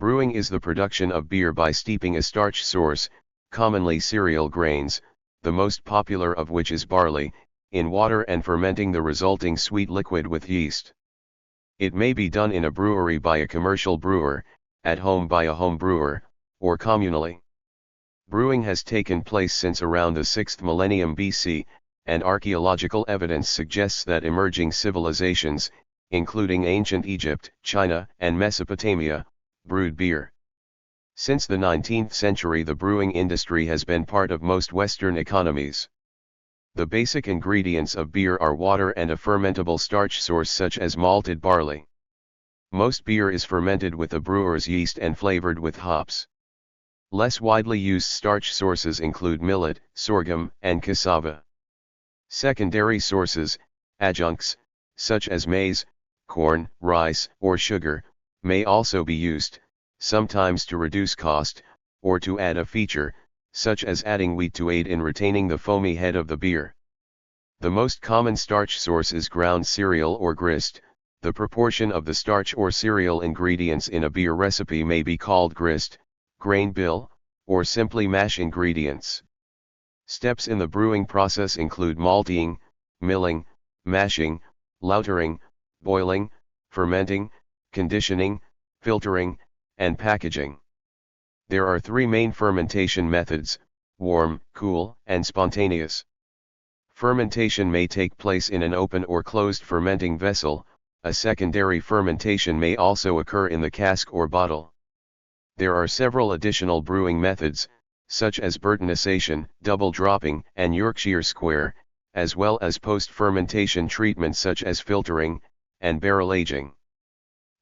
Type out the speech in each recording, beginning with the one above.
Brewing is the production of beer by steeping a starch source, commonly cereal grains, the most popular of which is barley, in water and fermenting the resulting sweet liquid with yeast. It may be done in a brewery by a commercial brewer, at home by a home brewer, or communally. Brewing has taken place since around the 6th millennium BC, and archaeological evidence suggests that emerging civilizations, including ancient Egypt, China, and Mesopotamia, brewed beer. Since the 19th century, the brewing industry has been part of most Western economies. The basic ingredients of beer are water and a fermentable starch source such as malted barley. Most beer is fermented with the brewer's yeast and flavored with hops. Less widely used starch sources include millet, sorghum, and cassava. Secondary sources, adjuncts, such as maize, corn, rice, or sugar, may also be used, sometimes to reduce cost, or to add a feature, such as adding wheat to aid in retaining the foamy head of the beer. The most common starch source is ground cereal or grist. The proportion of the starch or cereal ingredients in a beer recipe may be called grist, grain bill, or simply mash ingredients. Steps in the brewing process include malting, milling, mashing, lautering, boiling, fermenting, conditioning, filtering, and packaging. There are three main fermentation methods: warm, cool, and spontaneous. Fermentation may take place in an open or closed fermenting vessel. A secondary fermentation may also occur in the cask or bottle. There are several additional brewing methods, such as Burtonisation, double dropping, and Yorkshire square, as well as post-fermentation treatments such as filtering and barrel aging.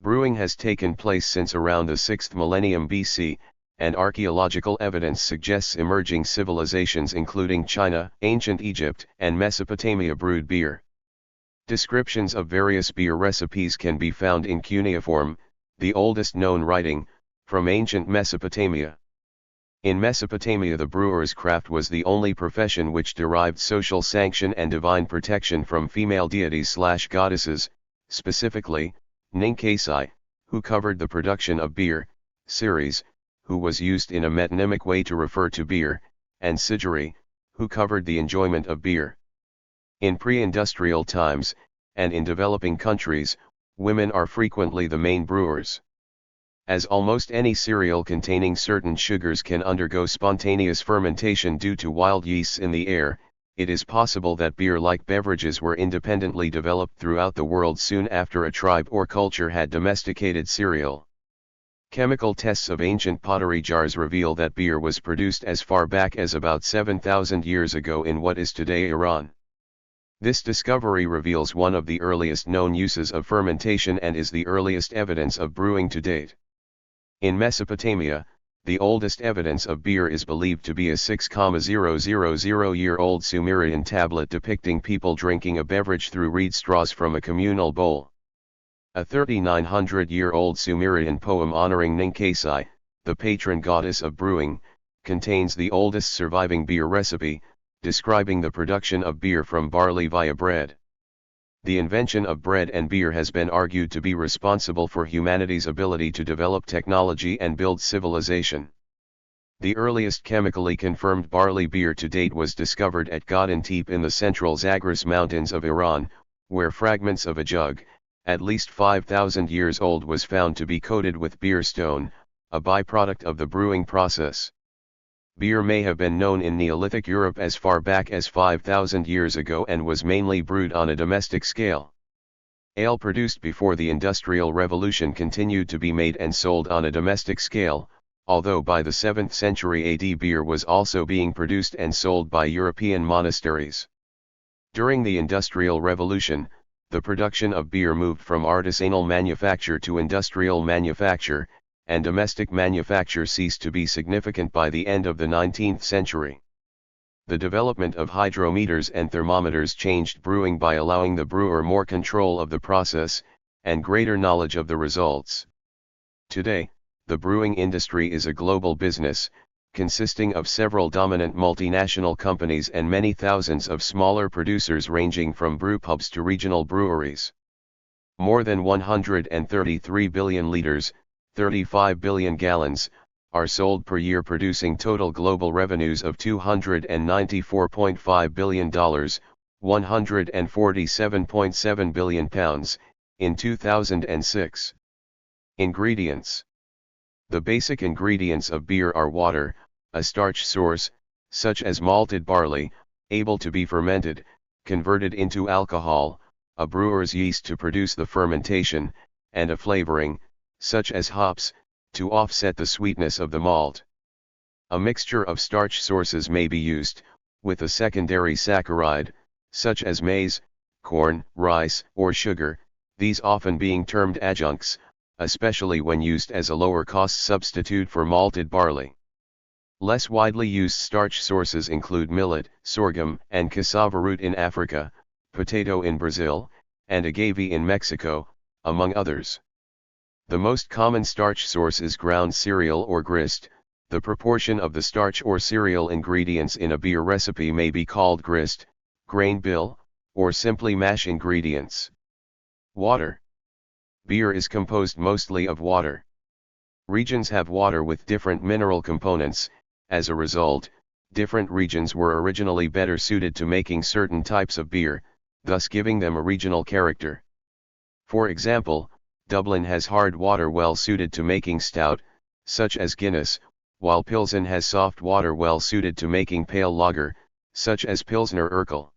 Brewing has taken place since around the 6th millennium BC, and archaeological evidence suggests emerging civilizations including China, ancient Egypt, and Mesopotamia brewed beer. Descriptions of various beer recipes can be found in cuneiform, the oldest known writing, from ancient Mesopotamia. In Mesopotamia, the brewer's craft was the only profession which derived social sanction and divine protection from female deities/goddesses, specifically, Ninkasi, who covered the production of beer, Ceres, who was used in a metonymic way to refer to beer, and Sigeri, who covered the enjoyment of beer. In pre-industrial times, and in developing countries, women are frequently the main brewers. As almost any cereal containing certain sugars can undergo spontaneous fermentation due to wild yeasts in the air, it is possible that beer-like beverages were independently developed throughout the world soon after a tribe or culture had domesticated cereal. Chemical tests of ancient pottery jars reveal that beer was produced as far back as about 7,000 years ago in what is today Iran. This discovery reveals one of the earliest known uses of fermentation and is the earliest evidence of brewing to date. In Mesopotamia, the oldest evidence of beer is believed to be a 6,000-year-old Sumerian tablet depicting people drinking a beverage through reed straws from a communal bowl. A 3,900-year-old Sumerian poem honoring Ninkasi, the patron goddess of brewing, contains the oldest surviving beer recipe, describing the production of beer from barley via bread. The invention of bread and beer has been argued to be responsible for humanity's ability to develop technology and build civilization. The earliest chemically confirmed barley beer to date was discovered at Gaziantep in the central Zagros mountains of Iran, where fragments of a jug, at least 5,000 years old, was found to be coated with beer stone, a byproduct of the brewing process. Beer may have been known in Neolithic Europe as far back as 5,000 years ago and was mainly brewed on a domestic scale. Ale produced before the Industrial Revolution continued to be made and sold on a domestic scale, although by the 7th century AD beer was also being produced and sold by European monasteries. During the Industrial Revolution, the production of beer moved from artisanal manufacture to industrial manufacture, and domestic manufacture ceased to be significant by the end of the 19th century. The development of hydrometers and thermometers changed brewing by allowing the brewer more control of the process, and greater knowledge of the results. Today, the brewing industry is a global business, consisting of several dominant multinational companies and many thousands of smaller producers ranging from brewpubs to regional breweries. More than 133 billion liters, 35 billion gallons, are sold per year, producing total global revenues of $294.5 billion, £147.7 billion, in 2006. Ingredients. The basic ingredients of beer are water, a starch source, such as malted barley, able to be fermented, converted into alcohol, a brewer's yeast to produce the fermentation, and a flavoring, such as hops, to offset the sweetness of the malt. A mixture of starch sources may be used, with a secondary saccharide, such as maize, corn, rice, or sugar, these often being termed adjuncts, especially when used as a lower-cost substitute for malted barley. Less widely used starch sources include millet, sorghum, and cassava root in Africa, potato in Brazil, and agave in Mexico, among others. The most common starch source is ground cereal or grist. The proportion of the starch or cereal ingredients in a beer recipe may be called grist, grain bill, or simply mash ingredients. Water. Beer is composed mostly of water. Regions have water with different mineral components. As a result, different regions were originally better suited to making certain types of beer, thus giving them a regional character. For example, Dublin has hard water well suited to making stout, such as Guinness, while Pilsen has soft water well suited to making pale lager, such as Pilsner Urquell.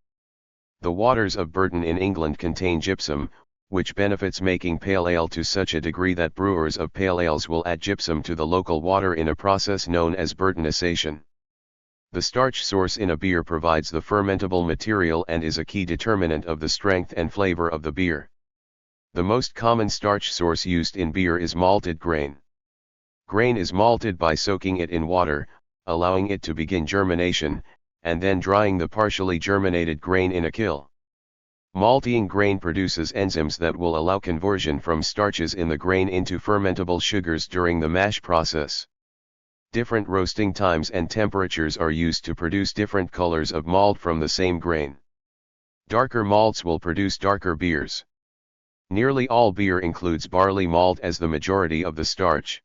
The waters of Burton in England contain gypsum, which benefits making pale ale to such a degree that brewers of pale ales will add gypsum to the local water in a process known as Burtonisation. The starch source in a beer provides the fermentable material and is a key determinant of the strength and flavor of the beer. The most common starch source used in beer is malted grain. Grain is malted by soaking it in water, allowing it to begin germination, and then drying the partially germinated grain in a kiln. Malting grain produces enzymes that will allow conversion from starches in the grain into fermentable sugars during the mash process. Different roasting times and temperatures are used to produce different colors of malt from the same grain. Darker malts will produce darker beers. Nearly all beer includes barley malt as the majority of the starch.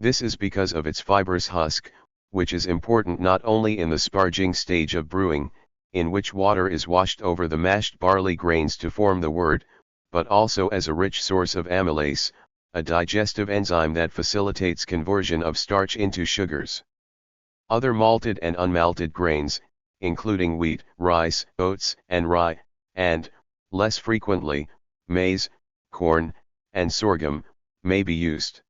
This is because of its fibrous husk, which is important not only in the sparging stage of brewing, in which water is washed over the mashed barley grains to form the wort, but also as a rich source of amylase, a digestive enzyme that facilitates conversion of starch into sugars. Other malted and unmalted grains, including wheat, rice, oats, and rye, and, less frequently, maize, corn, and sorghum, may be used.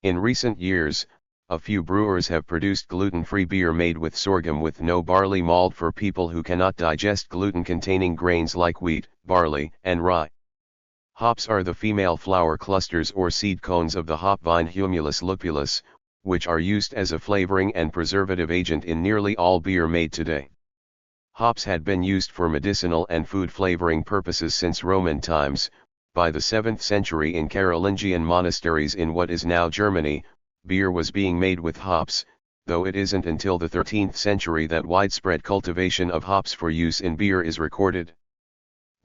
In recent years, a few brewers have produced gluten-free beer made with sorghum with no barley malt for people who cannot digest gluten-containing grains like wheat, barley, and rye. Hops are the female flower clusters or seed cones of the hop vine Humulus lupulus, which are used as a flavoring and preservative agent in nearly all beer made today. Hops had been used for medicinal and food flavoring purposes since Roman times. By the 7th century in Carolingian monasteries in what is now Germany, beer was being made with hops, though it isn't until the 13th century that widespread cultivation of hops for use in beer is recorded.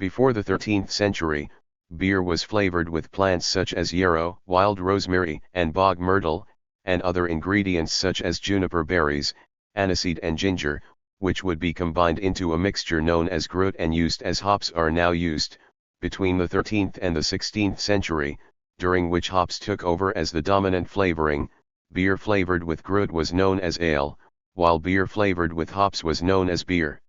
Before the 13th century, beer was flavored with plants such as yarrow, wild rosemary, and bog myrtle, and other ingredients such as juniper berries, aniseed and ginger, which would be combined into a mixture known as grut and used as hops are now used. Between the 13th and the 16th century, during which hops took over as the dominant flavoring, beer flavored with grut was known as ale, while beer flavored with hops was known as beer.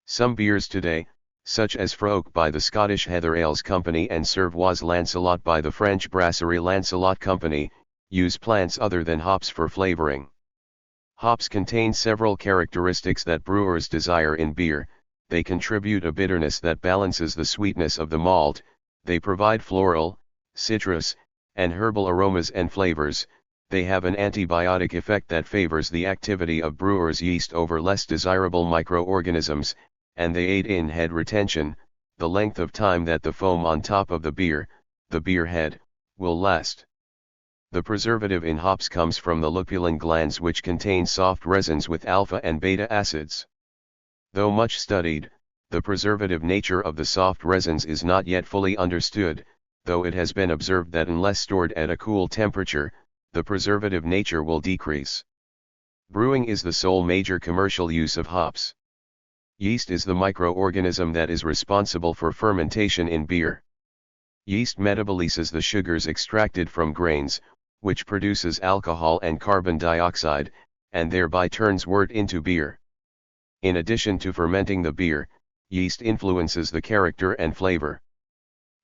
Some beers today, such as Froke by the Scottish Heather Ales Company and Cervoise Lancelot by the French brasserie Lancelot Company, use plants other than hops for flavoring. Hops contain several characteristics that brewers desire in beer. They contribute a bitterness that balances the sweetness of the malt, they provide floral, citrus, and herbal aromas and flavors, they have an antibiotic effect that favors the activity of brewer's yeast over less desirable microorganisms, and they aid in head retention, the length of time that the foam on top of the beer head, will last. The preservative in hops comes from the lupulin glands which contain soft resins with alpha and beta acids. Though much studied, the preservative nature of the soft resins is not yet fully understood. though it has been observed that unless stored at a cool temperature, the preservative nature will decrease. Brewing is the sole major commercial use of hops. Yeast is the microorganism that is responsible for fermentation in beer. Yeast metabolizes the sugars extracted from grains, which produces alcohol and carbon dioxide, and thereby turns wort into beer. In addition to fermenting the beer, yeast influences the character and flavor.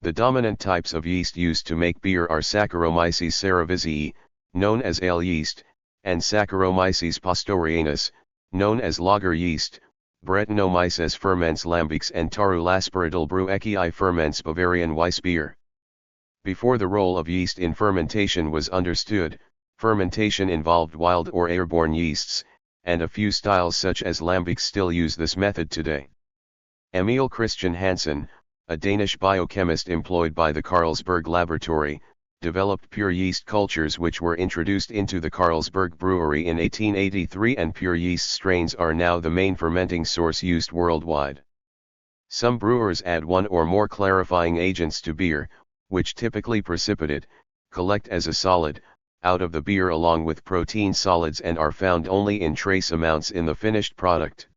The dominant types of yeast used to make beer are Saccharomyces cerevisiae, known as ale yeast, and Saccharomyces pastorianus, known as lager yeast. Brettanomyces ferments lambics and Taru laspirital Brewecii ferments Bavarian Weissbier. Before the role of yeast in fermentation was understood, fermentation involved wild or airborne yeasts, and a few styles such as lambics still use this method today. Emil Christian Hansen, a Danish biochemist employed by the Carlsberg Laboratory, developed pure yeast cultures which were introduced into the Carlsberg Brewery in 1883, and pure yeast strains are now the main fermenting source used worldwide. Some brewers add one or more clarifying agents to beer, which typically precipitate, collect as a solid, out of the beer along with protein solids and are found only in trace amounts in the finished product.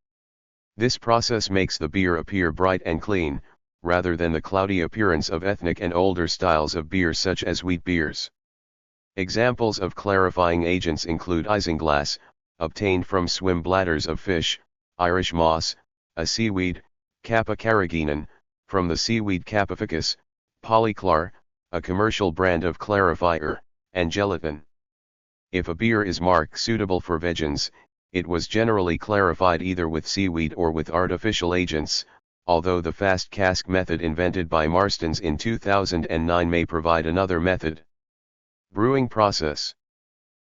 This process makes the beer appear bright and clean, rather than the cloudy appearance of ethnic and older styles of beer such as wheat beers. Examples of clarifying agents include isinglass, obtained from swim bladders of fish, Irish moss, a seaweed, Kappa carrageenan, from the seaweed Cappaficus, polyclar, a commercial brand of clarifier, and gelatin. If a beer is marked suitable for vegans, it was generally clarified either with seaweed or with artificial agents, although the fast cask method invented by Marstons in 2009 may provide another method. Brewing process.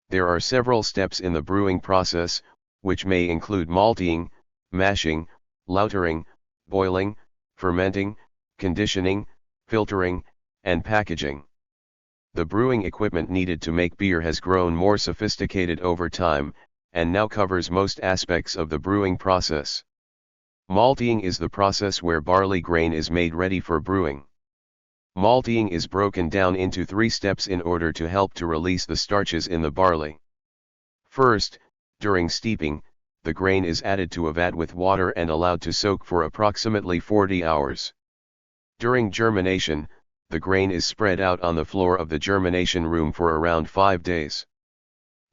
There are several steps in the brewing process, which may include malting, mashing, lautering, boiling, fermenting, conditioning, filtering, and packaging. The brewing equipment needed to make beer has grown more sophisticated over time, and now covers most aspects of the brewing process. Malting is the process where barley grain is made ready for brewing. Malting is broken down into 3 steps in order to help to release the starches in the barley. First, during steeping, the grain is added to a vat with water and allowed to soak for approximately 40 hours. During germination, the grain is spread out on the floor of the germination room for around 5 days.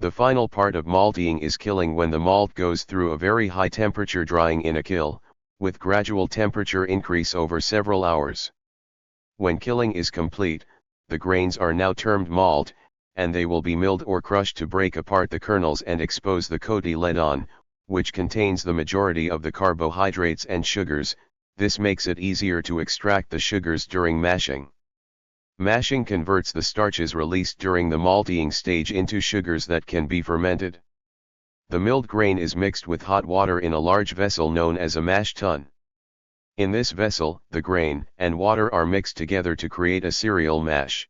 The final part of malting is killing, when the malt goes through a very high temperature drying in a kiln, with gradual temperature increase over several hours. When killing is complete, the grains are now termed malt, and they will be milled or crushed to break apart the kernels and expose the cotyledon, which contains the majority of the carbohydrates and sugars. This makes it easier to extract the sugars during mashing. Mashing converts the starches released during the malting stage into sugars that can be fermented. The milled grain is mixed with hot water in a large vessel known as a mash tun. In this vessel, the grain and water are mixed together to create a cereal mash.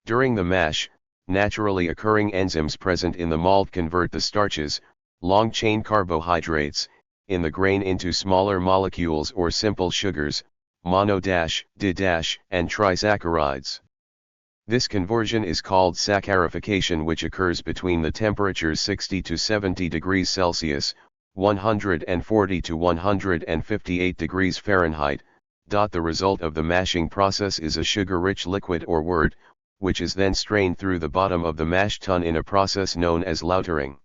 During the mash, naturally occurring enzymes present in the malt convert the starches, long-chain carbohydrates, in the grain into smaller molecules or simple sugars, mono-, di-, and trisaccharides. This conversion is called saccharification, which occurs between the temperatures 60 to 70 degrees Celsius, 140 to 158 degrees Fahrenheit. The result of the mashing process is a sugar-rich liquid or wort, which is then strained through the bottom of the mash tun in a process known as lautering.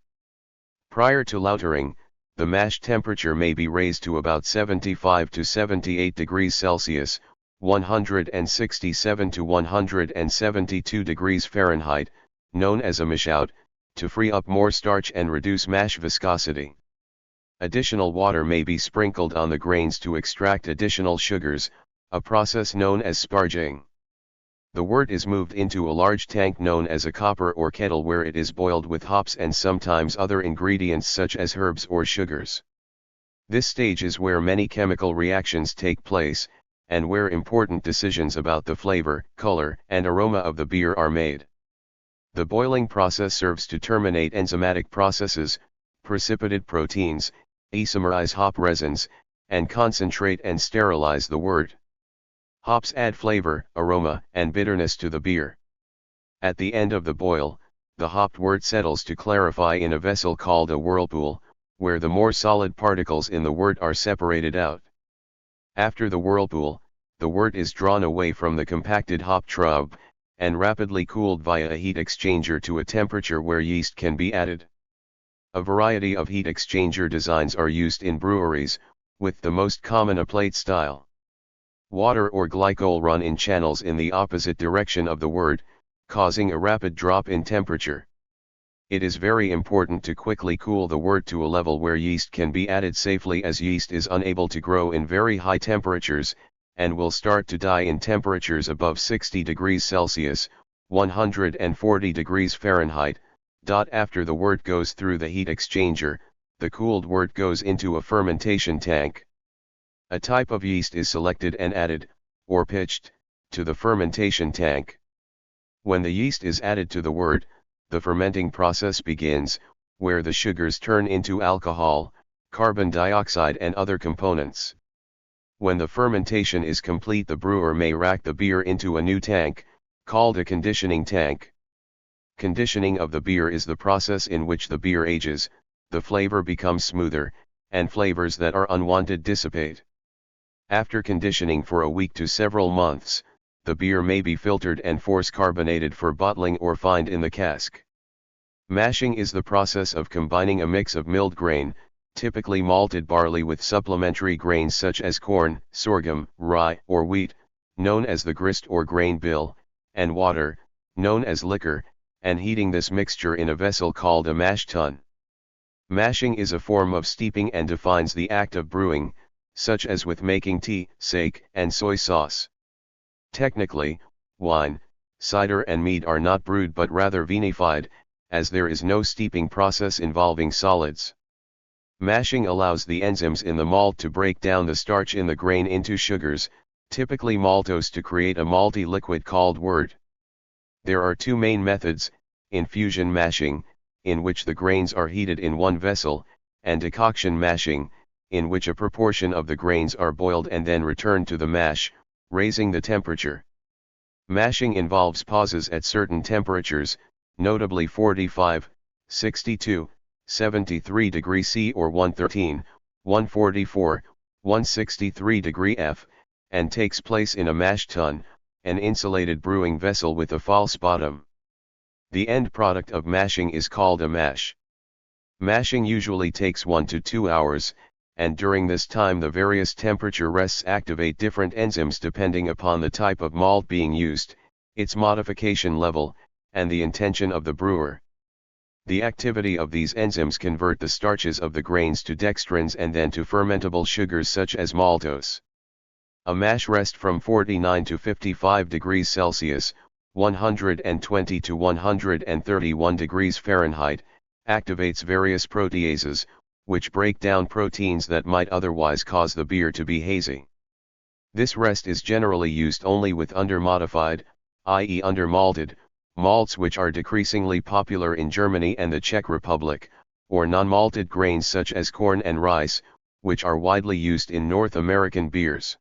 Prior to lautering, the mash temperature may be raised to about 75 to 78 degrees Celsius, 167 to 172 degrees Fahrenheit, known as a mashout, to free up more starch and reduce mash viscosity. Additional water may be sprinkled on the grains to extract additional sugars, a process known as sparging. The wort is moved into a large tank known as a copper or kettle, where it is boiled with hops and sometimes other ingredients such as herbs or sugars. This stage is where many chemical reactions take place, and where important decisions about the flavor, color, and aroma of the beer are made. The boiling process serves to terminate enzymatic processes, precipitate proteins, isomerize hop resins, and concentrate and sterilize the wort. Hops add flavor, aroma, and bitterness to the beer. At the end of the boil, the hopped wort settles to clarify in a vessel called a whirlpool, where the more solid particles in the wort are separated out. After the whirlpool, the wort is drawn away from the compacted hop trub, and rapidly cooled via a heat exchanger to a temperature where yeast can be added. A variety of heat exchanger designs are used in breweries, with the most common a plate style. Water or glycol run in channels in the opposite direction of the wort, causing a rapid drop in temperature. It is very important to quickly cool the wort to a level where yeast can be added safely, as yeast is unable to grow in very high temperatures, and will start to die in temperatures above 60 degrees Celsius, 140 degrees Fahrenheit. After the wort goes through the heat exchanger, the cooled wort goes into a fermentation tank. A type of yeast is selected and added, or pitched, to the fermentation tank. When the yeast is added to the wort, the fermenting process begins, where the sugars turn into alcohol, carbon dioxide and other components. When the fermentation is complete, the brewer may rack the beer into a new tank, called a conditioning tank. Conditioning of the beer is the process in which the beer ages, the flavor becomes smoother, and flavors that are unwanted dissipate. After conditioning for a week to several months, the beer may be filtered and force carbonated for bottling or fined in the cask. Mashing is the process of combining a mix of milled grain, typically malted barley, with supplementary grains such as corn, sorghum, rye, or wheat, known as the grist or grain bill, and water, known as liquor, and heating this mixture in a vessel called a mash tun. Mashing is a form of steeping and defines the act of brewing, such as with making tea, sake, and soy sauce. Technically, wine, cider and mead are not brewed but rather vinified, as there is no steeping process involving solids. Mashing allows the enzymes in the malt to break down the starch in the grain into sugars, typically maltose, to create a malty liquid called wort. There are two main methods: infusion mashing, in which the grains are heated in one vessel, and decoction mashing, in which a proportion of the grains are boiled and then returned to the mash, raising the temperature. Mashing involves pauses at certain temperatures, notably 45, 62, 73 degrees C or 113, 144, 163 degree F, and takes place in a mash tun, an insulated brewing vessel with a false bottom. The end product of mashing is called a mash. Mashing usually takes 1 to 2 hours, and during this time the various temperature rests activate different enzymes depending upon the type of malt being used, its modification level, and the intention of the brewer. The activity of these enzymes convert the starches of the grains to dextrins and then to fermentable sugars such as maltose. A mash rest from 49 to 55 degrees Celsius, 120 to 131 degrees Fahrenheit, activates various proteases, which break down proteins that might otherwise cause the beer to be hazy. This rest is generally used only with under-modified, i.e. under-malted, malts, which are decreasingly popular in Germany and the Czech Republic, or non-malted grains such as corn and rice, which are widely used in North American beers.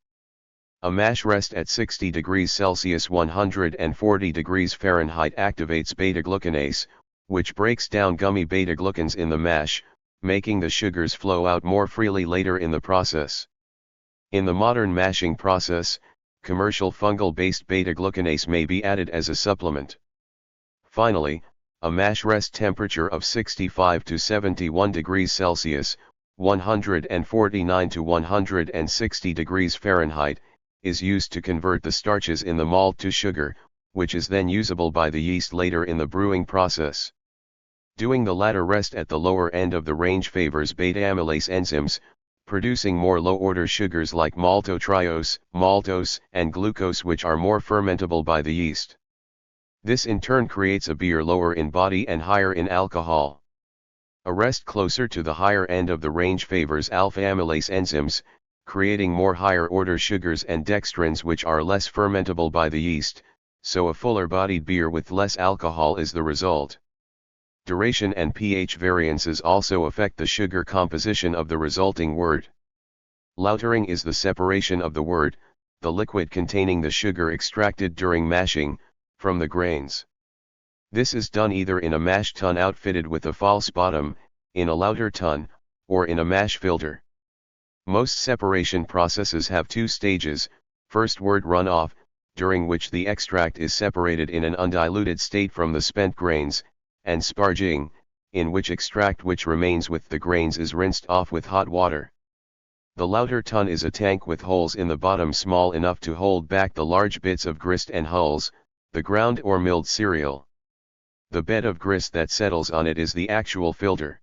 A mash rest at 60 degrees Celsius 140 degrees Fahrenheit activates beta-glucanase, which breaks down gummy beta-glucans in the mash, making the sugars flow out more freely later in the process. In the modern mashing process, commercial fungal-based beta-glucanase may be added as a supplement. Finally, a mash rest temperature of 65 to 71 degrees Celsius, 149 to 160 degrees Fahrenheit, is used to convert the starches in the malt to sugar, which is then usable by the yeast later in the brewing process. Doing the latter rest at the lower end of the range favors beta-amylase enzymes, producing more low-order sugars like maltotriose, maltose, and glucose, which are more fermentable by the yeast. This in turn creates a beer lower in body and higher in alcohol. A rest closer to the higher end of the range favors alpha-amylase enzymes, creating more higher-order sugars and dextrins, which are less fermentable by the yeast, so a fuller-bodied beer with less alcohol is the result. Duration and pH variances also affect the sugar composition of the resulting wort. Lautering is the separation of the wort, the liquid containing the sugar extracted during mashing, from the grains. This is done either in a mash tun outfitted with a false bottom, in a lauter tun, or in a mash filter. Most separation processes have two stages: first wort runoff, during which the extract is separated in an undiluted state from the spent grains, and sparging, in which extract which remains with the grains is rinsed off with hot water. The lauter tun is a tank with holes in the bottom small enough to hold back the large bits of grist and hulls, the ground or milled cereal. The bed of grist that settles on it is the actual filter.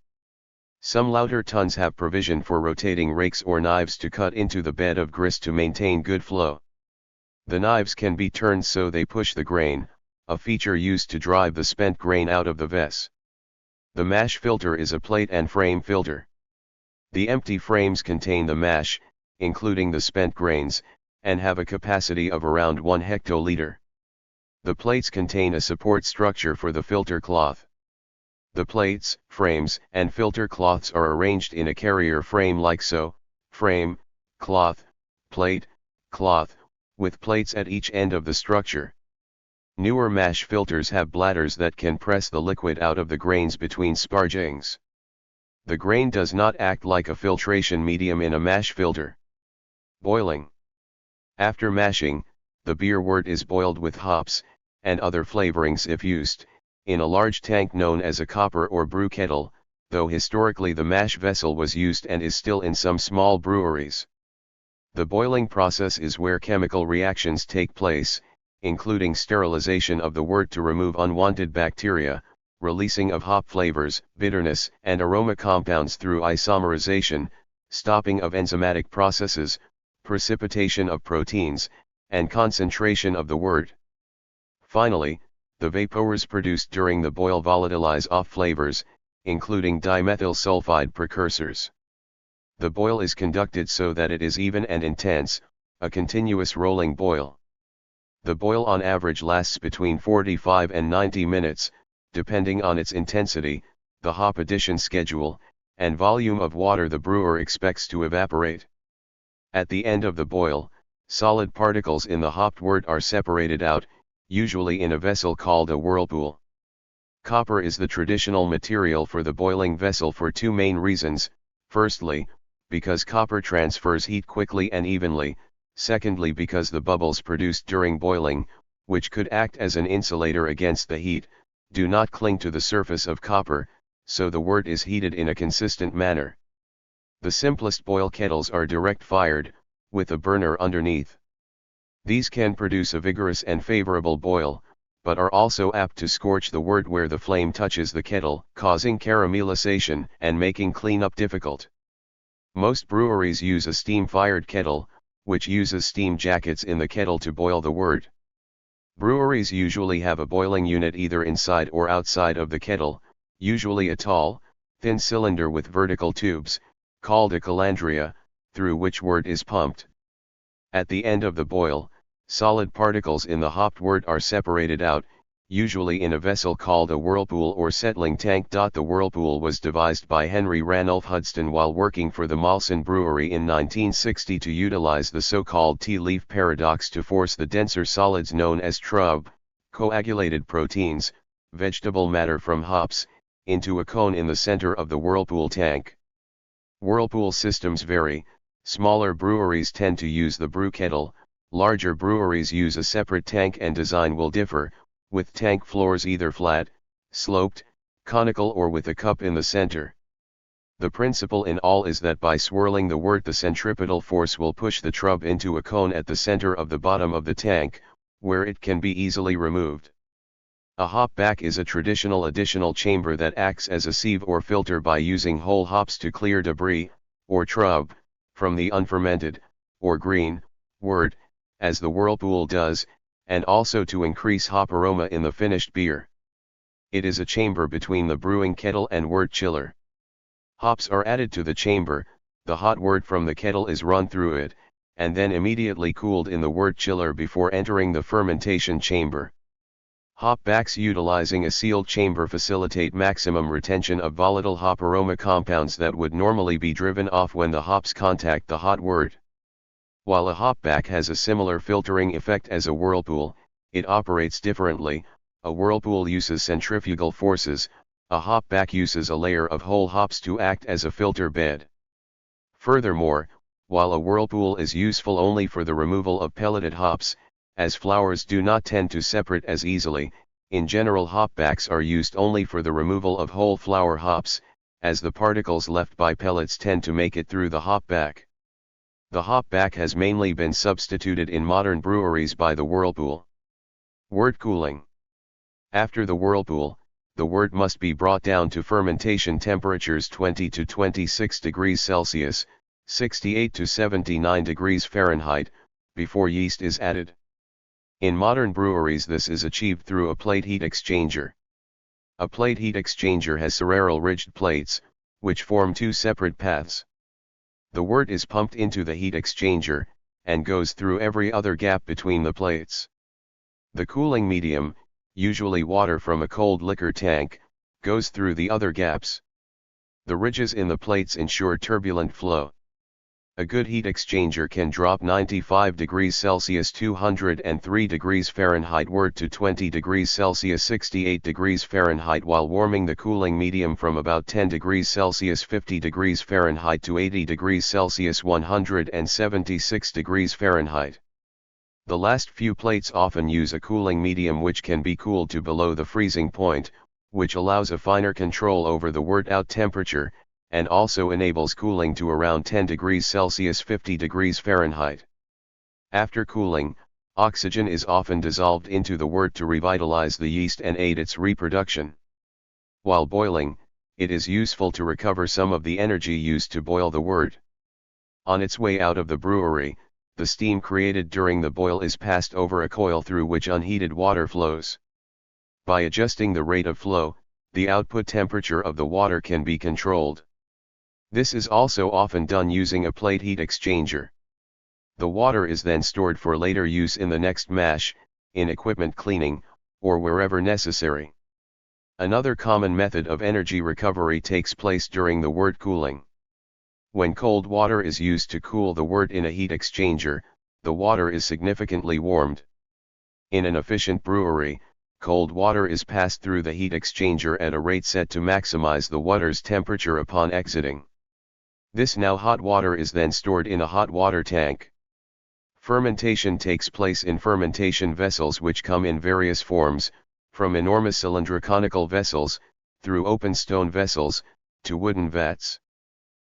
Some lauter tuns have provision for rotating rakes or knives to cut into the bed of grist to maintain good flow. The knives can be turned so they push the grain, a feature used to drive the spent grain out of the vess. The mash filter is a plate and frame filter. The empty frames contain the mash, including the spent grains, and have a capacity of around 1 hectoliter. The plates contain a support structure for the filter cloth. The plates, frames, and filter cloths are arranged in a carrier frame like so: frame, cloth, plate, cloth, with plates at each end of the structure. Newer mash filters have bladders that can press the liquid out of the grains between spargings. The grain does not act like a filtration medium in a mash filter. Boiling. After mashing, the beer wort is boiled with hops, and other flavorings if used, in a large tank known as a copper or brew kettle, though historically the mash vessel was used and is still in some small breweries. The boiling process is where chemical reactions take place, including sterilization of the wort to remove unwanted bacteria, releasing of hop flavors, bitterness, and aroma compounds through isomerization, stopping of enzymatic processes, precipitation of proteins, and concentration of the wort. Finally, the vapors produced during the boil volatilize off flavors, including dimethyl sulfide precursors. The boil is conducted so that it is even and intense, a continuous rolling boil. The boil on average lasts between 45 and 90 minutes, depending on its intensity, the hop addition schedule, and volume of water the brewer expects to evaporate. At the end of the boil, solid particles in the hopped wort are separated out, usually in a vessel called a whirlpool. Copper is the traditional material for the boiling vessel for two main reasons: firstly, because copper transfers heat quickly and evenly; secondly, because the bubbles produced during boiling, which could act as an insulator against the heat, do not cling to the surface of copper, so the wort is heated in a consistent manner. The simplest boil kettles are direct fired, with a burner underneath. These can produce a vigorous and favorable boil, but are also apt to scorch the wort where the flame touches the kettle, causing caramelization and making cleanup difficult. Most breweries use a steam-fired kettle, which uses steam jackets in the kettle to boil the wort. Breweries usually have a boiling unit either inside or outside of the kettle, usually a tall, thin cylinder with vertical tubes, called a calandria, through which wort is pumped. At the end of the boil, solid particles in the hopped wort are separated out, usually in a vessel called a whirlpool or settling tank. The whirlpool was devised by Henry Ranulph Hudson while working for the Molson Brewery in 1960 to utilize the so-called tea leaf paradox to force the denser solids known as TRUB, coagulated proteins, vegetable matter from hops, into a cone in the center of the whirlpool tank. Whirlpool systems vary. Smaller breweries tend to use the brew kettle, larger breweries use a separate tank, and design will differ, with tank floors either flat, sloped, conical, or with a cup in the center. The principle in all is that by swirling the wort, the centripetal force will push the trub into a cone at the center of the bottom of the tank, where it can be easily removed. A hop back is a traditional additional chamber that acts as a sieve or filter by using whole hops to clear debris, or trub, from the unfermented, or green, wort, as the whirlpool does, and also to increase hop aroma in the finished beer. It is a chamber between the brewing kettle and wort chiller. Hops are added to the chamber, the hot wort from the kettle is run through it, and then immediately cooled in the wort chiller before entering the fermentation chamber. Hop backs utilizing a sealed chamber facilitate maximum retention of volatile hop aroma compounds that would normally be driven off when the hops contact the hot wort. While a hopback has a similar filtering effect as a whirlpool, it operates differently. A whirlpool uses centrifugal forces, a hopback uses a layer of whole hops to act as a filter bed. Furthermore, while a whirlpool is useful only for the removal of pelleted hops, as flowers do not tend to separate as easily, in general hopbacks are used only for the removal of whole flower hops, as the particles left by pellets tend to make it through the hopback. The hopback has mainly been substituted in modern breweries by the whirlpool. Wort cooling. After the whirlpool, the wort must be brought down to fermentation temperatures 20 to 26 degrees Celsius, 68 to 79 degrees Fahrenheit, before yeast is added. In modern breweries this is achieved through a plate heat exchanger. A plate heat exchanger has serral ridged plates, which form two separate paths. The wort is pumped into the heat exchanger, and goes through every other gap between the plates. The cooling medium, usually water from a cold liquor tank, goes through the other gaps. The ridges in the plates ensure turbulent flow. A good heat exchanger can drop 95 degrees Celsius 203 degrees Fahrenheit wort to 20 degrees Celsius 68 degrees Fahrenheit while warming the cooling medium from about 10 degrees Celsius 50 degrees Fahrenheit to 80 degrees Celsius 176 degrees Fahrenheit. The last few plates often use a cooling medium which can be cooled to below the freezing point, which allows a finer control over the wort out temperature, and also enables cooling to around 10 degrees Celsius 50 degrees Fahrenheit. After cooling, oxygen is often dissolved into the wort to revitalize the yeast and aid its reproduction. While boiling, it is useful to recover some of the energy used to boil the wort. On its way out of the brewery, the steam created during the boil is passed over a coil through which unheated water flows. By adjusting the rate of flow, the output temperature of the water can be controlled. This is also often done using a plate heat exchanger. The water is then stored for later use in the next mash, in equipment cleaning, or wherever necessary. Another common method of energy recovery takes place during the wort cooling. When cold water is used to cool the wort in a heat exchanger, the water is significantly warmed. In an efficient brewery, cold water is passed through the heat exchanger at a rate set to maximize the water's temperature upon exiting. This now hot water is then stored in a hot water tank. Fermentation takes place in fermentation vessels which come in various forms, from enormous cylindroconical vessels, through open stone vessels, to wooden vats.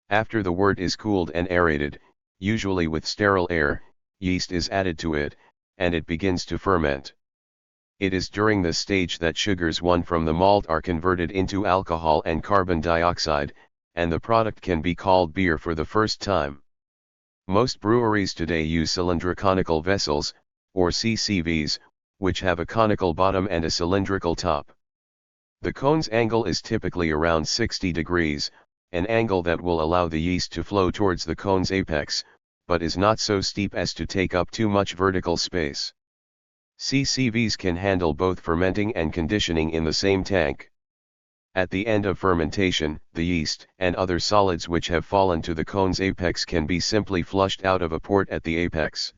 After the wort is cooled and aerated, usually with sterile air, yeast is added to it, and it begins to ferment. It is during this stage that sugars won from the malt are converted into alcohol and carbon dioxide, and the product can be called beer for the first time. Most breweries today use cylindroconical vessels, or CCVs, which have a conical bottom and a cylindrical top. The cone's angle is typically around 60 degrees, an angle that will allow the yeast to flow towards the cone's apex, but is not so steep as to take up too much vertical space. CCVs can handle both fermenting and conditioning in the same tank. At the end of fermentation, the yeast and other solids which have fallen to the cone's apex can be simply flushed out of a port at the apex.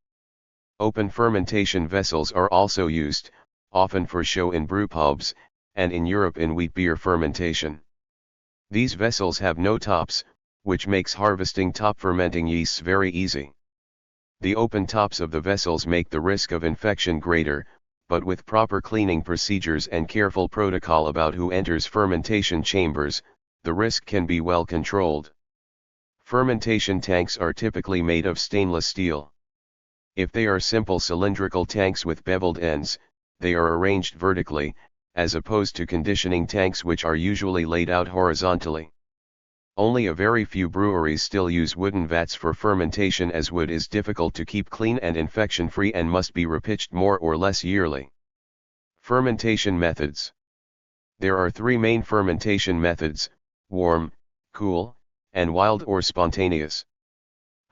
Open fermentation vessels are also used, often for show in brewpubs, and in Europe in wheat beer fermentation. These vessels have no tops, which makes harvesting top fermenting yeasts very easy. The open tops of the vessels make the risk of infection greater, but with proper cleaning procedures and careful protocol about who enters fermentation chambers, the risk can be well controlled. Fermentation tanks are typically made of stainless steel. If they are simple cylindrical tanks with beveled ends, they are arranged vertically, as opposed to conditioning tanks which are usually laid out horizontally. Only a very few breweries still use wooden vats for fermentation, as wood is difficult to keep clean and infection-free and must be repitched more or less yearly. Fermentation methods. There are three main fermentation methods: warm, cool, and wild or spontaneous.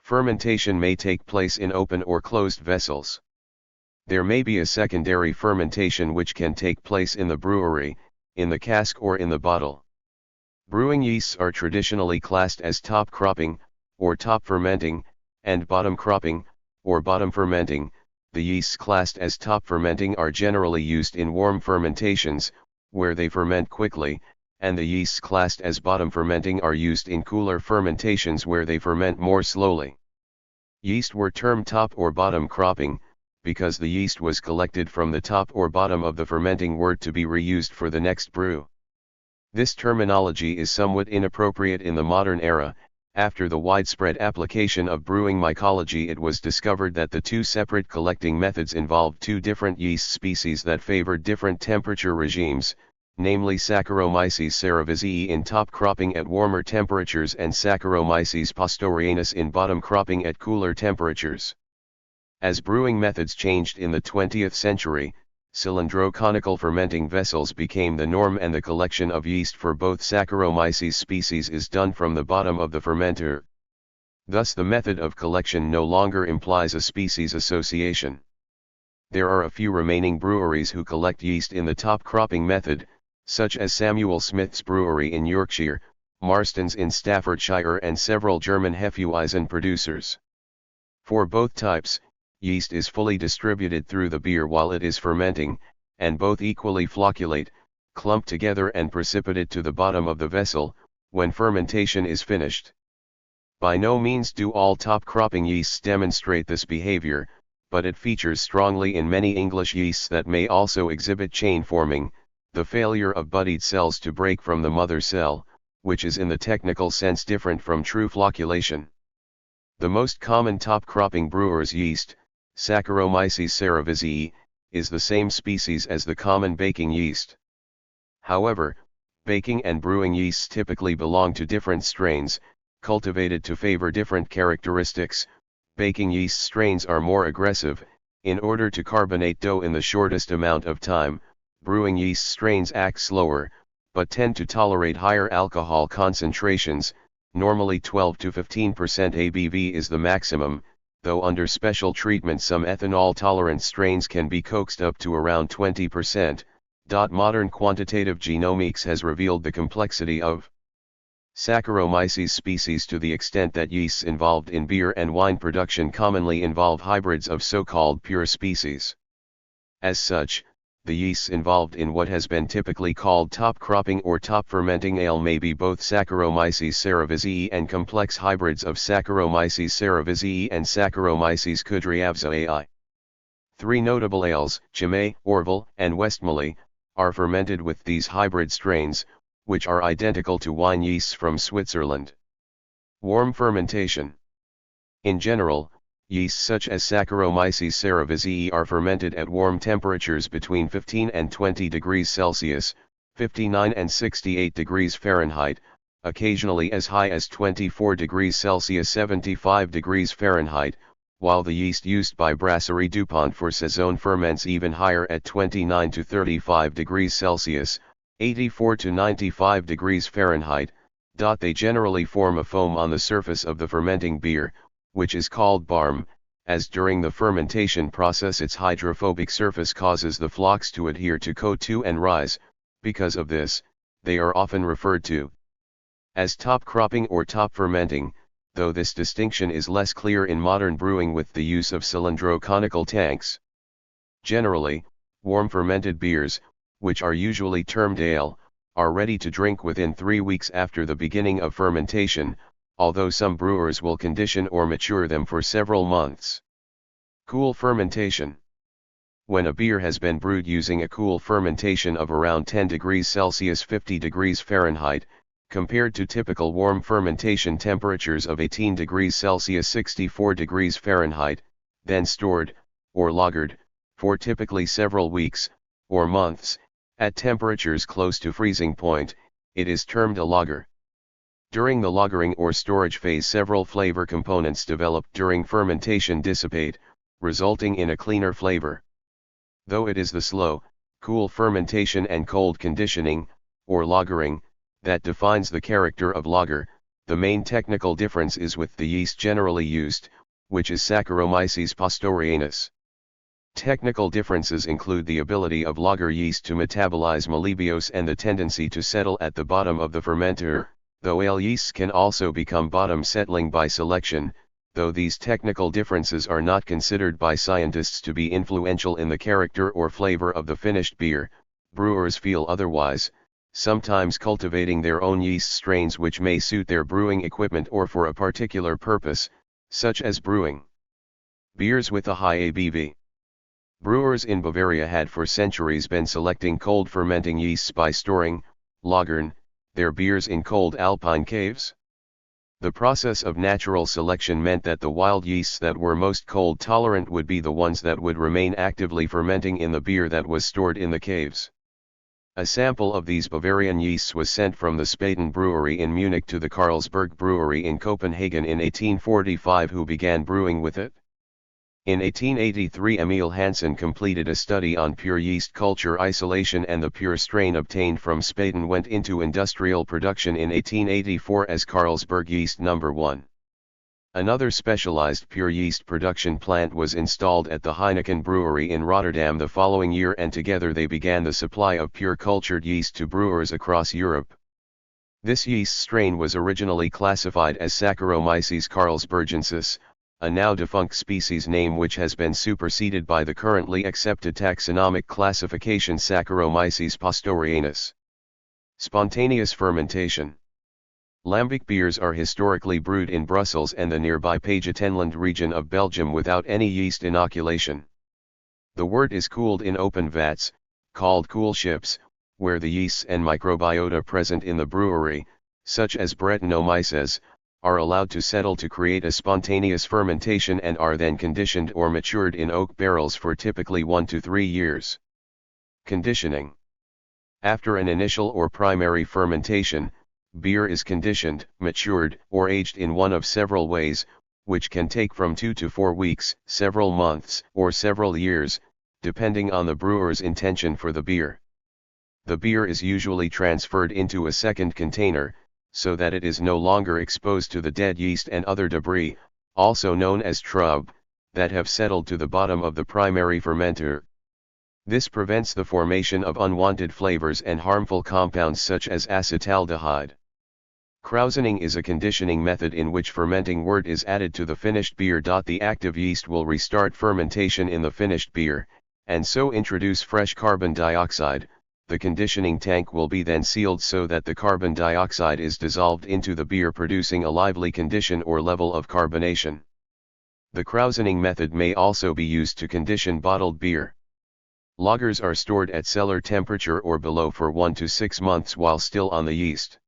Fermentation may take place in open or closed vessels. There may be a secondary fermentation which can take place in the brewery, in the cask or in the bottle. Brewing yeasts are traditionally classed as top cropping, or top fermenting, and bottom cropping, or bottom fermenting. The yeasts classed as top fermenting are generally used in warm fermentations, where they ferment quickly, and the yeasts classed as bottom fermenting are used in cooler fermentations where they ferment more slowly. Yeast were termed top or bottom cropping, because the yeast was collected from the top or bottom of the fermenting wort to be reused for the next brew. This terminology is somewhat inappropriate in the modern era. After the widespread application of brewing mycology, it was discovered that the two separate collecting methods involved two different yeast species that favored different temperature regimes, namely Saccharomyces cerevisiae in top cropping at warmer temperatures and Saccharomyces pastorianus in bottom cropping at cooler temperatures. As brewing methods changed in the 20th century, cylindro-conical fermenting vessels became the norm, and the collection of yeast for both Saccharomyces species is done from the bottom of the fermenter. Thus the method of collection no longer implies a species association. There are a few remaining breweries who collect yeast in the top cropping method, such as Samuel Smith's Brewery in Yorkshire, Marston's in Staffordshire, and several German Hefeweizen producers. For both types, yeast is fully distributed through the beer while it is fermenting, and both equally flocculate, clump together and precipitate to the bottom of the vessel, when fermentation is finished. By no means do all top cropping yeasts demonstrate this behavior, but it features strongly in many English yeasts that may also exhibit chain forming, the failure of bodied cells to break from the mother cell, which is in the technical sense different from true flocculation. The most common top cropping brewer's yeast, Saccharomyces cerevisiae, is the same species as the common baking yeast. However, baking and brewing yeasts typically belong to different strains, cultivated to favor different characteristics. Baking yeast strains are more aggressive, in order to carbonate dough in the shortest amount of time. Brewing yeast strains act slower, but tend to tolerate higher alcohol concentrations. Normally 12 to 15% ABV is the maximum, though under special treatment some ethanol-tolerant strains can be coaxed up to around 20%. Modern quantitative genomics has revealed the complexity of Saccharomyces species to the extent that yeasts involved in beer and wine production commonly involve hybrids of so-called pure species. As such, the yeasts involved in what has been typically called top cropping or top fermenting ale may be both Saccharomyces cerevisiae and complex hybrids of Saccharomyces cerevisiae and Saccharomyces kudryavzoii. Three notable ales, Chimay, Orval, and Westmalle, are fermented with these hybrid strains, which are identical to wine yeasts from Switzerland. Warm fermentation. In general, yeasts such as Saccharomyces cerevisiae are fermented at warm temperatures between 15 and 20 degrees Celsius, 59 and 68 degrees Fahrenheit, occasionally as high as 24 degrees Celsius 75 degrees Fahrenheit, while the yeast used by Brasserie Dupont for Saison ferments even higher at 29 to 35 degrees Celsius, 84 to 95 degrees Fahrenheit. They generally form a foam on the surface of the fermenting beer, which is called barm, as during the fermentation process its hydrophobic surface causes the flocks to adhere to CO2 and rise. Because of this, they are often referred to as top cropping or top fermenting, though this distinction is less clear in modern brewing with the use of cylindro-conical tanks. Generally, warm fermented beers, which are usually termed ale, are ready to drink within 3 weeks after the beginning of fermentation, although some brewers will condition or mature them for several months. Cool fermentation. When a beer has been brewed using a cool fermentation of around 10 degrees Celsius 50 degrees Fahrenheit, compared to typical warm fermentation temperatures of 18 degrees Celsius 64 degrees Fahrenheit, then stored, or lagered, for typically several weeks, or months, at temperatures close to freezing point, it is termed a lager. During the lagering or storage phase several flavor components developed during fermentation dissipate, resulting in a cleaner flavor. Though it is the slow, cool fermentation and cold conditioning, or lagering, that defines the character of lager, the main technical difference is with the yeast generally used, which is Saccharomyces pastorianus. Technical differences include the ability of lager yeast to metabolize mallebiose and the tendency to settle at the bottom of the fermenter. Though ale yeasts can also become bottom settling by selection, though these technical differences are not considered by scientists to be influential in the character or flavor of the finished beer, brewers feel otherwise, sometimes cultivating their own yeast strains which may suit their brewing equipment or for a particular purpose, such as brewing beers with a high ABV. Brewers in Bavaria had for centuries been selecting cold fermenting yeasts by storing, lagern, their beers in cold alpine caves. The process of natural selection meant that the wild yeasts that were most cold tolerant would be the ones that would remain actively fermenting in the beer that was stored in the caves. A sample of these Bavarian yeasts was sent from the Spaten brewery in Munich to the Carlsberg brewery in Copenhagen in 1845, who began brewing with it. In 1883 Emil Hansen completed a study on pure yeast culture isolation, and the pure strain obtained from Spaten went into industrial production in 1884 as Carlsberg yeast No. 1. Another specialized pure yeast production plant was installed at the Heineken brewery in Rotterdam the following year, and together they began the supply of pure cultured yeast to brewers across Europe. This yeast strain was originally classified as Saccharomyces carlsbergensis, a now defunct species name which has been superseded by the currently accepted taxonomic classification Saccharomyces pastorianus. Spontaneous fermentation. Lambic beers are historically brewed in Brussels and the nearby Pays-Atenland region of Belgium without any yeast inoculation. The wort is cooled in open vats, called coolships, where the yeasts and microbiota present in the brewery, such as Brettanomyces, are allowed to settle to create a spontaneous fermentation and are then conditioned or matured in oak barrels for typically 1 to 3 years. Conditioning. After an initial or primary fermentation, beer is conditioned, matured, or aged in one of several ways, which can take from 2 to 4 weeks, several months, or several years, depending on the brewer's intention for the beer. The beer is usually transferred into a second container, so that it is no longer exposed to the dead yeast and other debris, also known as trub, that have settled to the bottom of the primary fermenter. This prevents the formation of unwanted flavors and harmful compounds such as acetaldehyde. Krausening is a conditioning method in which fermenting wort is added to the finished beer. The active yeast will restart fermentation in the finished beer, and so introduce fresh carbon dioxide. The conditioning tank will be then sealed so that the carbon dioxide is dissolved into the beer, producing a lively condition or level of carbonation. The krausening method may also be used to condition bottled beer. Lagers are stored at cellar temperature or below for 1 to 6 months while still on the yeast.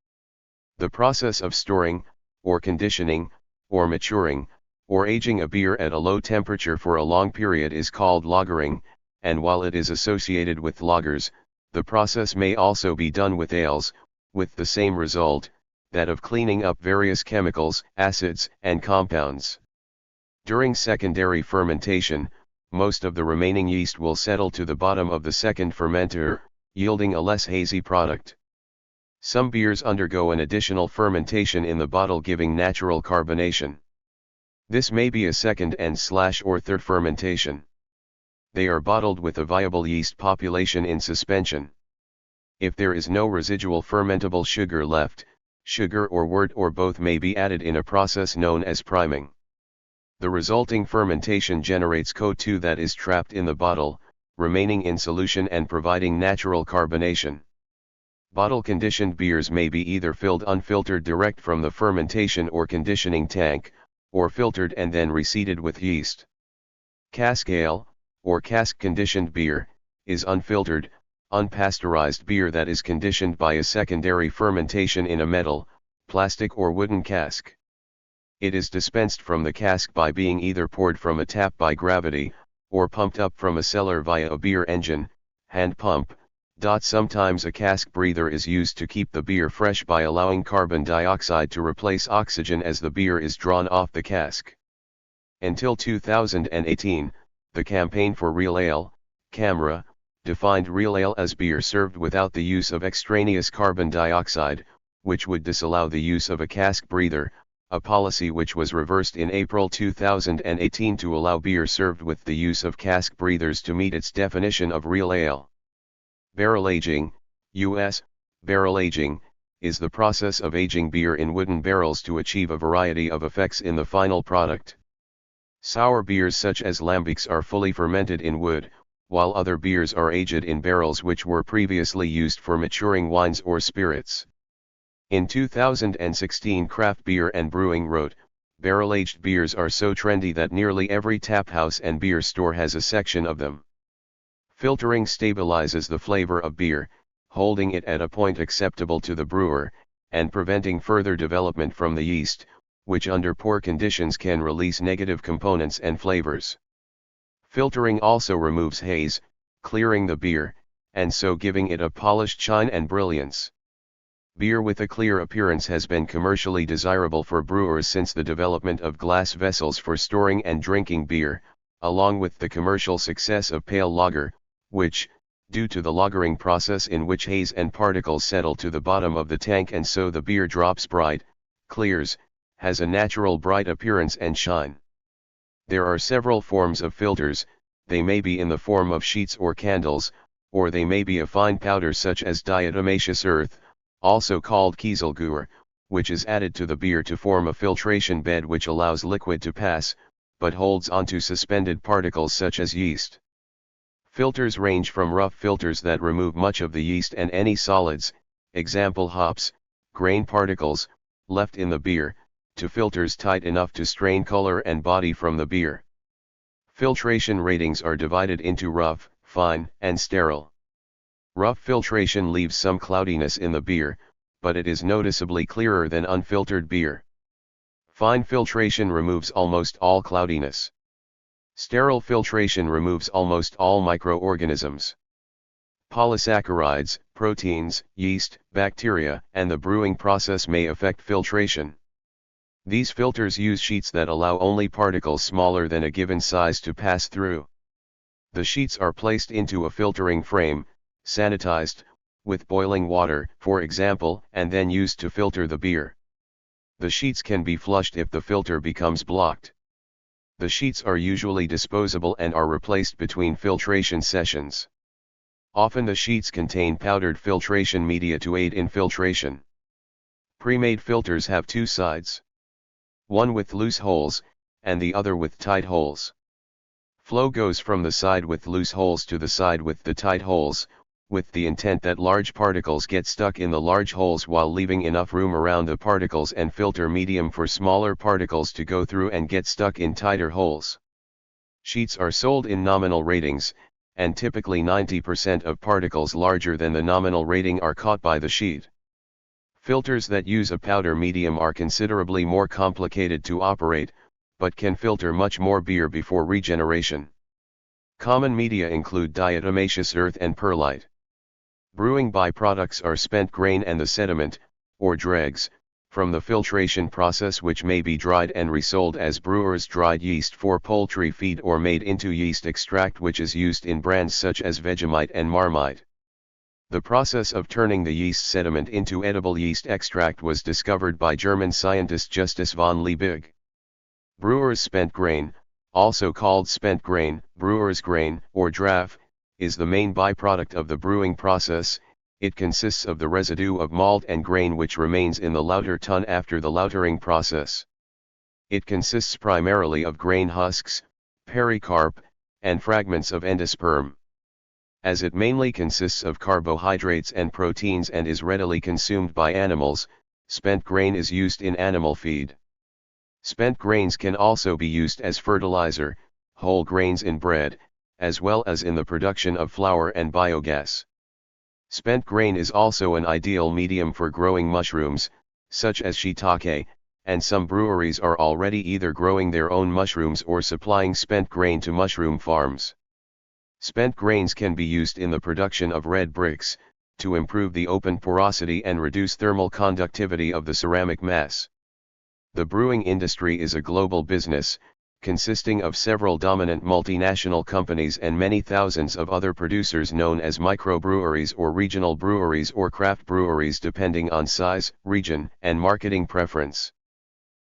The process of storing, or conditioning, or maturing, or aging a beer at a low temperature for a long period is called lagering, and while it is associated with lagers, the process may also be done with ales, with the same result, that of cleaning up various chemicals, acids, and compounds. During secondary fermentation, most of the remaining yeast will settle to the bottom of the second fermenter, yielding a less hazy product. Some beers undergo an additional fermentation in the bottle, giving natural carbonation. This may be a second and/or third fermentation. They are bottled with a viable yeast population in suspension. If there is no residual fermentable sugar left, sugar or wort or both may be added in a process known as priming. The resulting fermentation generates CO2 that is trapped in the bottle, remaining in solution and providing natural carbonation. Bottle-conditioned beers may be either filled unfiltered direct from the fermentation or conditioning tank, or filtered and then reseeded with yeast. Cask ale, or cask-conditioned beer, is unfiltered, unpasteurized beer that is conditioned by a secondary fermentation in a metal, plastic or wooden cask. It is dispensed from the cask by being either poured from a tap by gravity, or pumped up from a cellar via a beer engine, hand pump. Sometimes a cask breather is used to keep the beer fresh by allowing carbon dioxide to replace oxygen as the beer is drawn off the cask. Until 2018, the Campaign for Real Ale, CAMRA, defined real ale as beer served without the use of extraneous carbon dioxide, which would disallow the use of a cask breather, a policy which was reversed in April 2018 to allow beer served with the use of cask breathers to meet its definition of real ale. Barrel aging, U.S., barrel aging, is the process of aging beer in wooden barrels to achieve a variety of effects in the final product. Sour beers such as lambics are fully fermented in wood, while other beers are aged in barrels which were previously used for maturing wines or spirits. In 2016, Craft Beer and Brewing wrote, "Barrel-aged beers are so trendy that nearly every tap house and beer store has a section of them." Filtering stabilizes the flavor of beer, holding it at a point acceptable to the brewer, and preventing further development from the yeast, which under poor conditions can release negative components and flavors. Filtering also removes haze, clearing the beer, and so giving it a polished shine and brilliance. Beer with a clear appearance has been commercially desirable for brewers since the development of glass vessels for storing and drinking beer, along with the commercial success of pale lager, which, due to the lagering process in which haze and particles settle to the bottom of the tank and so the beer drops bright, clears, has a natural bright appearance and shine. There are several forms of filters. They may be in the form of sheets or candles, or they may be a fine powder such as diatomaceous earth, also called kieselguhr, which is added to the beer to form a filtration bed which allows liquid to pass, but holds onto suspended particles such as yeast. Filters range from rough filters that remove much of the yeast and any solids, example hops, grain particles, left in the beer, to filters tight enough to strain color and body from the beer. Filtration ratings are divided into rough, fine, and sterile. Rough filtration leaves some cloudiness in the beer, but it is noticeably clearer than unfiltered beer. Fine filtration removes almost all cloudiness. Sterile filtration removes almost all microorganisms. Polysaccharides, proteins, yeast, bacteria, and the brewing process may affect filtration. These filters use sheets that allow only particles smaller than a given size to pass through. The sheets are placed into a filtering frame, sanitized, with boiling water, for example, and then used to filter the beer. The sheets can be flushed if the filter becomes blocked. The sheets are usually disposable and are replaced between filtration sessions. Often the sheets contain powdered filtration media to aid in filtration. Pre-made filters have two sides. One with loose holes, and the other with tight holes. Flow goes from the side with loose holes to the side with the tight holes, with the intent that large particles get stuck in the large holes while leaving enough room around the particles and filter medium for smaller particles to go through and get stuck in tighter holes. Sheets are sold in nominal ratings, and typically 90% of particles larger than the nominal rating are caught by the sheet. Filters that use a powder medium are considerably more complicated to operate, but can filter much more beer before regeneration. Common media include diatomaceous earth and perlite. Brewing byproducts are spent grain and the sediment, or dregs, from the filtration process which may be dried and resold as brewers' dried yeast for poultry feed or made into yeast extract which is used in brands such as Vegemite and Marmite. The process of turning the yeast sediment into edible yeast extract was discovered by German scientist Justus von Liebig. Brewers' spent grain, also called spent grain, brewer's grain, or draff, is the main byproduct of the brewing process. It consists of the residue of malt and grain which remains in the lauter tun after the lautering process. It consists primarily of grain husks, pericarp, and fragments of endosperm. As it mainly consists of carbohydrates and proteins and is readily consumed by animals, spent grain is used in animal feed. Spent grains can also be used as fertilizer, whole grains in bread, as well as in the production of flour and biogas. Spent grain is also an ideal medium for growing mushrooms, such as shiitake, and some breweries are already either growing their own mushrooms or supplying spent grain to mushroom farms. Spent grains can be used in the production of red bricks, to improve the open porosity and reduce thermal conductivity of the ceramic mass. The brewing industry is a global business, consisting of several dominant multinational companies and many thousands of other producers known as microbreweries or regional breweries or craft breweries depending on size, region, and marketing preference.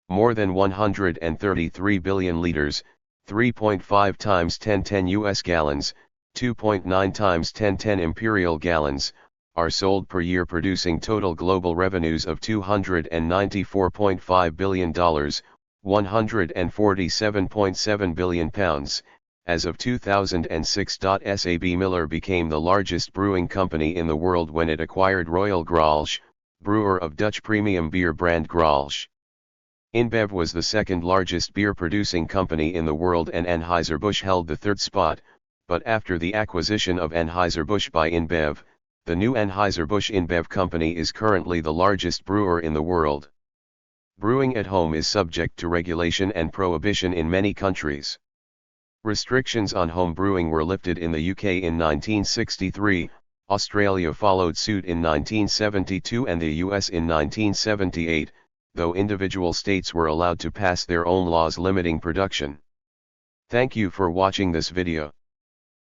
More than 133 billion liters, 3.5 times 1010 US gallons, 2.9 times 1010 imperial gallons, are sold per year, producing total global revenues of $294.5 billion, £147.7 billion. As of 2006. SAB Miller became the largest brewing company in the world when it acquired Royal Grolsch, brewer of Dutch premium beer brand Grolsch. InBev was the second largest beer producing company in the world and Anheuser-Busch held the third spot, but after the acquisition of Anheuser-Busch by InBev, the new Anheuser-Busch InBev company is currently the largest brewer in the world. Brewing at home is subject to regulation and prohibition in many countries. Restrictions on home brewing were lifted in the UK in 1963, Australia followed suit in 1972 and the US in 1978, though individual states were allowed to pass their own laws limiting production. Thank you for watching this video.